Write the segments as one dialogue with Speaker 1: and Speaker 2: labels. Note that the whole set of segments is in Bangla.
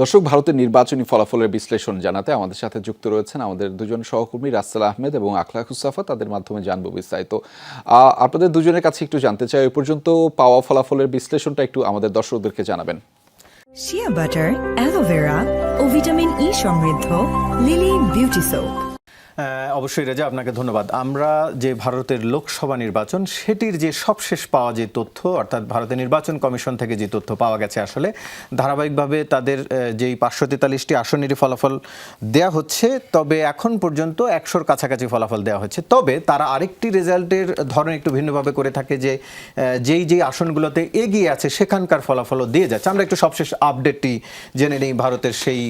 Speaker 1: দর্শক, ভারতের নির্বাচনী ফলাফলের বিশ্লেষণ জানাতে আমাদের সাথে যুক্ত রয়েছেন আমাদের দুজন সহকর্মী রাসেল আহমেদ এবং আখলাকুস সাফা। তাদের মাধ্যমে জানবো বিস্তারিত। আপনাদের দুজনের কাছে একটু জানতে চাই, এই পর্যন্ত পাওয়া ফলাফলের বিশ্লেষণটা একটু আমাদের দর্শকদেরকে জানাবেন।
Speaker 2: শিয়া বাটার, অ্যালোভেরা ও ভিটামিন ই সমৃদ্ধ লিলি বিউটি সোপ।
Speaker 3: অবশ্যই রেজা, আপনাকে ধন্যবাদ। আমরা যে ভারতের লোকসভা নির্বাচন সেটির যে সবশেষ পাওয়া যে তথ্য, অর্থাৎ ভারতের নির্বাচন কমিশন থেকে যে তথ্য পাওয়া গেছে, আসলে ধারাবাহিকভাবে তাদের যেই 543টি আসনেরই ফলাফল দেয়া হচ্ছে, তবে এখন পর্যন্ত 100-র কাছাকাছি ফলাফল দেওয়া হচ্ছে। তবে তারা আরেকটি রেজাল্টের ধরন একটু ভিন্নভাবে করে থাকে, যে যেই আসনগুলোতে এগিয়ে আছে সেখানকার ফলাফলও দিয়ে যাচ্ছে। আমরা একটু সবশেষ আপডেটটি জেনে নিই ভারতের সেই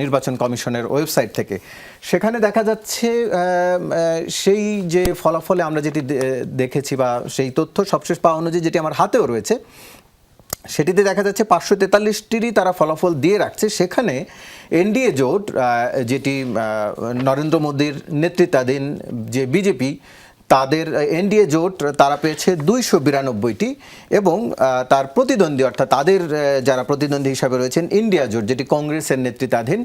Speaker 3: নির্বাচন কমিশনের ওয়েবসাইট থেকে। সেখানে দেখা যাচ্ছে সেই যে ফলাফলে আমরা যেটি দেখেছি বা সেই তথ্য সবশেষ পাওয়া অনুযায়ী যেটি আমার হাতেও রয়েছে, সেটিতে দেখা যাচ্ছে 543টিরই তারা ফলাফল দিয়ে রাখছে। সেখানে এনডিএ জোট, যেটি নরেন্দ্র মোদীর নেতৃত্বাধীন যে বিজেপি, তাদের এনডিএ জোট তারা পেয়েছে 292টি, এবং তার প্রতিদ্বন্দ্বী অর্থাৎ তাদের যারা প্রতিদ্বন্দ্বী হিসাবে রয়েছেন ইন্ডিয়া জোট, যেটি কংগ্রেসের নেতৃত্বাধীন,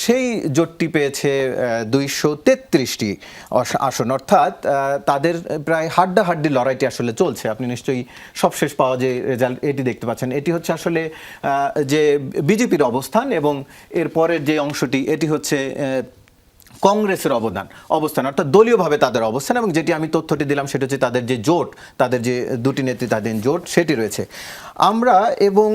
Speaker 3: সেই জোটটি পেয়েছে 233টি আসন। অর্থাৎ তাদের প্রায় হাড্ডাহাড্ডি লড়াইটি আসলে চলছে। আপনি নিশ্চয়ই সবশেষ পাওয়া যে রেজাল্ট এটি দেখতে পাচ্ছেন। এটি হচ্ছে আসলে যে বিজেপির অবস্থান, এবং এরপরের যে অংশটি এটি হচ্ছে কংগ্রেসের অবস্থান, অর্থাৎ দলীয়ভাবে তাদের অবস্থান। এবং যেটি আমি তথ্যটি দিলাম সেটা হচ্ছে তাদের যে জোট, তাদের যে দুটি নেতৃত্বাধীন জোট সেটি রয়েছে। আমরা এবং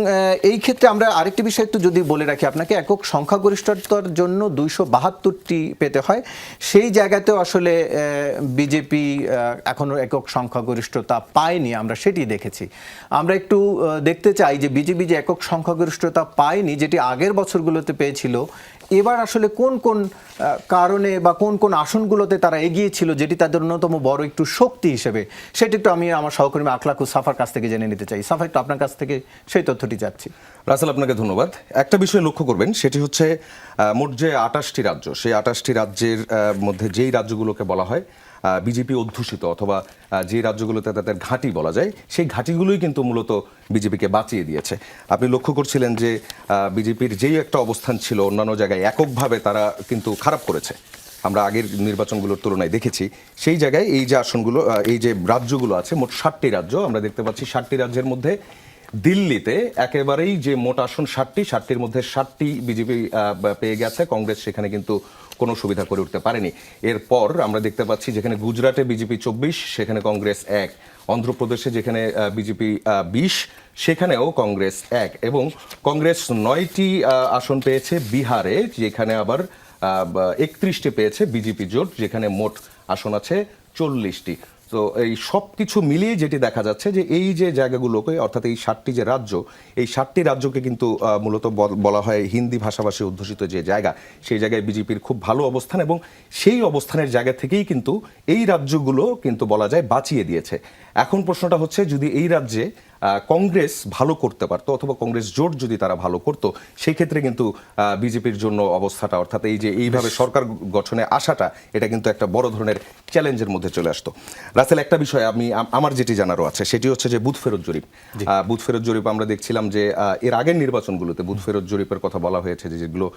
Speaker 3: এই ক্ষেত্রে আমরা আরেকটি বিষয় একটু যদি বলে রাখি আপনাকে, একক সংখ্যাগরিষ্ঠতার জন্য 272টি পেতে হয়। সেই জায়গাতেও আসলে বিজেপি এখনও একক সংখ্যাগরিষ্ঠতা পায়নি, আমরা সেটি দেখেছি। আমরা একটু দেখতে চাই যে বিজেপি যে একক সংখ্যাগরিষ্ঠতা পায়নি, যেটি আগের বছরগুলোতে পেয়েছিল, এবার আসলে কোন কোন কারণে বা কোন কোন আসনগুলোতে তারা এগিয়ে ছিল, যেটি তাদের অন্যতম বড় একটু শক্তি হিসেবে, সেটি একটু আমি আমার সহকর্মী আখলাকুস সাফার কাছ থেকে জেনে নিতে চাই। সাফা, একটু আপনার কাছ থেকে সেই তথ্যটি চাচ্ছি।
Speaker 4: রাসেল, আপনাকে ধন্যবাদ। একটা বিষয় লক্ষ্য করবেন, সেটি হচ্ছে মোট যে 28টি রাজ্য, সেই 28টি রাজ্যের মধ্যে যেই রাজ্যগুলোকে বলা হয় বিজেপি অধ্যুষিত, অথবা যে রাজ্যগুলোতে তাদের ঘাঁটি বলা যায়, সেই ঘাঁটিগুলোই কিন্তু মূলত বিজেপিকে বাঁচিয়ে দিয়েছে। আপনি লক্ষ্য করছিলেন যে বিজেপির যেই একটা অবস্থান ছিল অন্যান্য জায়গায় এককভাবে তারা কিন্তু খারাপ করেছে, আমরা আগের নির্বাচনগুলোর তুলনায় দেখেছি। সেই জায়গায় এই যে আসনগুলো, এই যে রাজ্যগুলো আছে, মোট 60টি রাজ্য আমরা দেখতে পাচ্ছি। 60টি রাজ্যের মধ্যে দিল্লিতে একেবারেই যে মোট আসন 60টির মধ্যে 60টি বিজেপি পেয়ে গেছে। কংগ্রেস সেখানে কিন্তু কোনো সুবিধা করে উঠতে পারেনি। এরপর আমরা দেখতে পাচ্ছি যেখানে গুজরাটে বিজেপি 24, সেখানে কংগ্রেস 1, অন্ধ্রপ্রদেশে যেখানে বিজেপি 20, সেখানেও কংগ্রেস 1, এবং কংগ্রেস 9টি আসন পেয়েছে বিহারে, যেখানে আবার 31টি পেয়েছে বিজেপি জোট, যেখানে মোট আসন আছে 40টি। তো এই সব কিছু মিলিয়ে যেটি দেখা যাচ্ছে যে এই যে জায়গাগুলোকে, অর্থাৎ এই 60টি যে রাজ্য, এই 60টি রাজ্যকে কিন্তু মূলত বলা হয় হিন্দি ভাষাভাষী অধ্যুষিত যে জায়গা, সেই জায়গায় বিজেপির খুব ভালো অবস্থান, এবং সেই অবস্থানের জায়গা থেকেই কিন্তু এই রাজ্যগুলো কিন্তু বলা যায় বাঁচিয়ে দিয়েছে। এখন প্রশ্নটা হচ্ছে, যদি এই রাজ্যে কংগ্রেস ভালো করতে পারতো, অথবা কংগ্রেস জোট যদি তারা ভালো করতো, সেই ক্ষেত্রে কিন্তু বিজেপির জন্য অবস্থাটা, অর্থাৎ এই যে এইভাবে সরকার গঠনে আসাটা, এটা কিন্তু একটা বড় ধরনের চ্যালেঞ্জের মধ্যে চলে আসতো। রাসেল, একটা বিষয় আমার যেটি জানারও আছে, সেটি হচ্ছে যে বুথ ফেরত জরিপ। বুথ ফেরত জরিপ আমরা দেখছিলাম যে এর আগের নির্বাচনগুলোতে বুথ ফেরত জরিপের কথা বলা হয়েছে, যেগুলো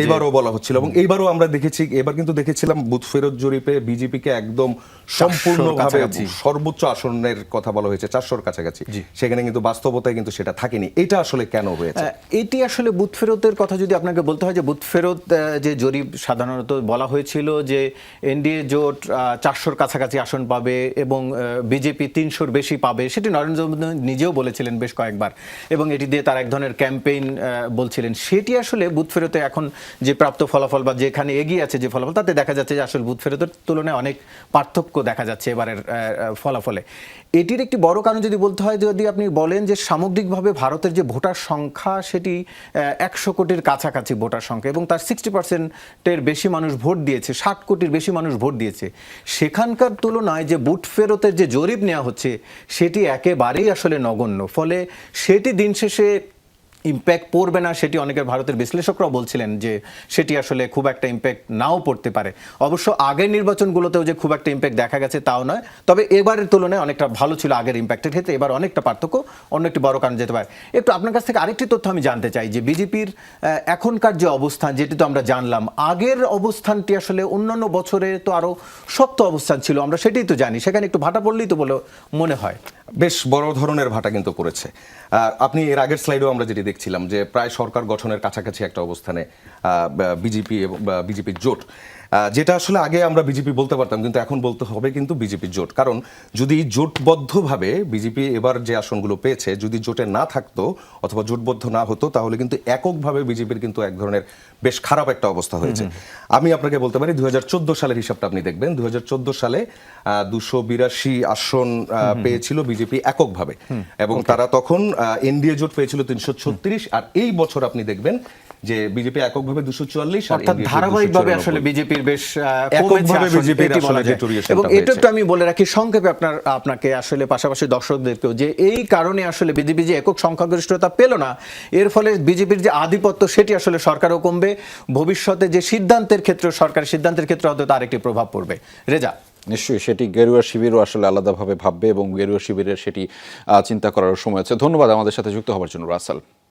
Speaker 4: এবারও বলা হচ্ছিল, এবং এইবারও আমরা দেখেছি, এবার কিন্তু দেখেছিলাম বুথ ফেরত জরিপে বিজেপিকে একদম সম্পূর্ণভাবে সর্বোচ্চ আসনের কথা বলা হয়েছে, 400-র কাছাকাছি। সেখানে কিন্তু বাস্তবতায় কিন্তু সেটা থাকেনি। এটা আসলে কেন হয়েছে?
Speaker 3: এটি আসলে বুথ ফেরতের কথা যদি আপনাকে বলতে হয়, যে বুথ ফেরত যে জরিপ সাধারণত বলা হয়েছিল যে এনডিএ জোট 400-র কাছাকাছি আসন পাবে এবং বিজেপি 300-র বেশি পাবে, সেটি নরেন্দ্র মোদী নিজেও বলেছিলেন বেশ কয়েকবার, এবং এটি দিয়ে তার এক ধরনের ক্যাম্পেইন বলছিলেন। সেটি আসলে বুথ ফেরতে এখন যে প্রাপ্ত ফলাফল বা যেখানে এগিয়ে আছে যে ফলাফল, তাতে দেখা যাচ্ছে যে আসলে বুথ ফেরতের তুলনায় অনেক পার্থক্য দেখা যাচ্ছে এবারের ফলাফলে। এটির একটি বড় কারণ যদি বলতে হয়, যদি আপনি বলেন যে সামগ্রিকভাবে ভারতের যে ভোটার সংখ্যা, সেটি 100 কোটির কাছাকাছি ভোটার সংখ্যা, এবং তার 60%-এর বেশি মানুষ ভোট দিয়েছে, 60 কোটির বেশি মানুষ ভোট দিয়েছে। সেখানকার তুলনায় যে বুথ ফেরতের যে জরিপ নেওয়া হচ্ছে, সেটি একেবারেই আসলে নগণ্য। ফলে সেটি দিন শেষে ইম্প্যাক্ট পড়বে না সেটি অনেকের ভারতের বিশ্লেষকরাও বলছিলেন যে সেটি আসলে খুব একটা ইম্প্যাক্ট নাও পড়তে পারে। অবশ্য আগের নির্বাচনগুলোতেও যে খুব একটা ইম্প্যাক্ট দেখা গেছে তাও নয়, তবে এবারের তুলনায় অনেকটা ভালো ছিল আগের ইম্প্যাক্টের ক্ষেত্রে, এবার অনেকটা পার্থক্য, অন্য একটি বড় কারণ যেতে পারে। একটু আপনার কাছ থেকে আরেকটি তথ্য আমি জানতে চাই যে বিজেপির এখনকার যে অবস্থান, যেটি তো আমরা জানলাম, আগের অবস্থানটি আসলে অন্যান্য বছরে তো আরো শক্ত অবস্থান ছিল, আমরা সেটাই তো জানি, সেখানে একটু ভাটা পড়লেই তো বলে মনে হয়।
Speaker 4: বেশ বড় ধরনের ভাটা কিন্তু পড়েছে। আপনি এর আগের স্লাইডেও আমরা যেটি দেখছিলাম যে প্রায় সরকার গঠনের কাছাকাছি একটা অবস্থানে বিজেপি এবং বিজেপির জোট, যেটা আসলে আগে আমরা বিজেপি বলতে পারতাম, কিন্তু এখন বলতে হবে কিন্তু বিজেপির জোট। কারণ যদি জোটবদ্ধভাবে বিজেপি এবার যে আসনগুলো পেয়েছে যদি জোটে না থাকতো অথবা জোটবদ্ধ না হতো, তাহলে কিন্তু এককভাবে বিজেপির কিন্তু এক ধরনের বেশ খারাপ একটা অবস্থা হয়েছে। আমি আপনাকে বলতে পারি 2014 সালের হিসাবটা আপনি দেখবেন, 2014 সালে 282 আসন পেয়েছিল বিজেপি এককভাবে, এবং তারা তখন এনডিএ জোট পেয়েছিল 336, আর এই বছর আপনি দেখবেন যে বিজেপি এককভাবে 244, আর
Speaker 3: অর্থাৎ
Speaker 4: NDA
Speaker 3: ধারাবাহিকভাবে
Speaker 4: 294
Speaker 3: আসলে বিজেপির বেশ
Speaker 4: এককভাবে
Speaker 3: কমেছে
Speaker 4: বিজেপির
Speaker 3: এটি বলা
Speaker 4: আসলে
Speaker 3: যায়।
Speaker 4: deterioration
Speaker 3: এবং
Speaker 4: টা
Speaker 3: এটা একটু
Speaker 4: হয়েছে।
Speaker 3: আমি বলে রাখি সংক্ষেপে আপনাকে আসলে পাশাপাশি দর্শকদেরকেও, যে এই কারণে আসলে বিজেপি যে একক সংখ্যাগরিষ্ঠতা পেল না, এর ফলে বিজেপির যে আধিপত্য সেটি আসলে সরকারও কমবে, ভবিষ্যতে যে সিদ্ধান্তের ক্ষেত্রে, সরকারের সিদ্ধান্তের ক্ষেত্রে হয়তো তার একটি প্রভাব পড়বে। রেজা,
Speaker 1: নিশ্চয়ই সেটি গেরুয়া শিবিরও আসলে আলাদাভাবে ভাববে এবং গেরুয়া শিবিরের সেটি চিন্তা করার সময় আছে। ধন্যবাদ আমাদের সাথে যুক্ত হওয়ার জন্য রাসেল।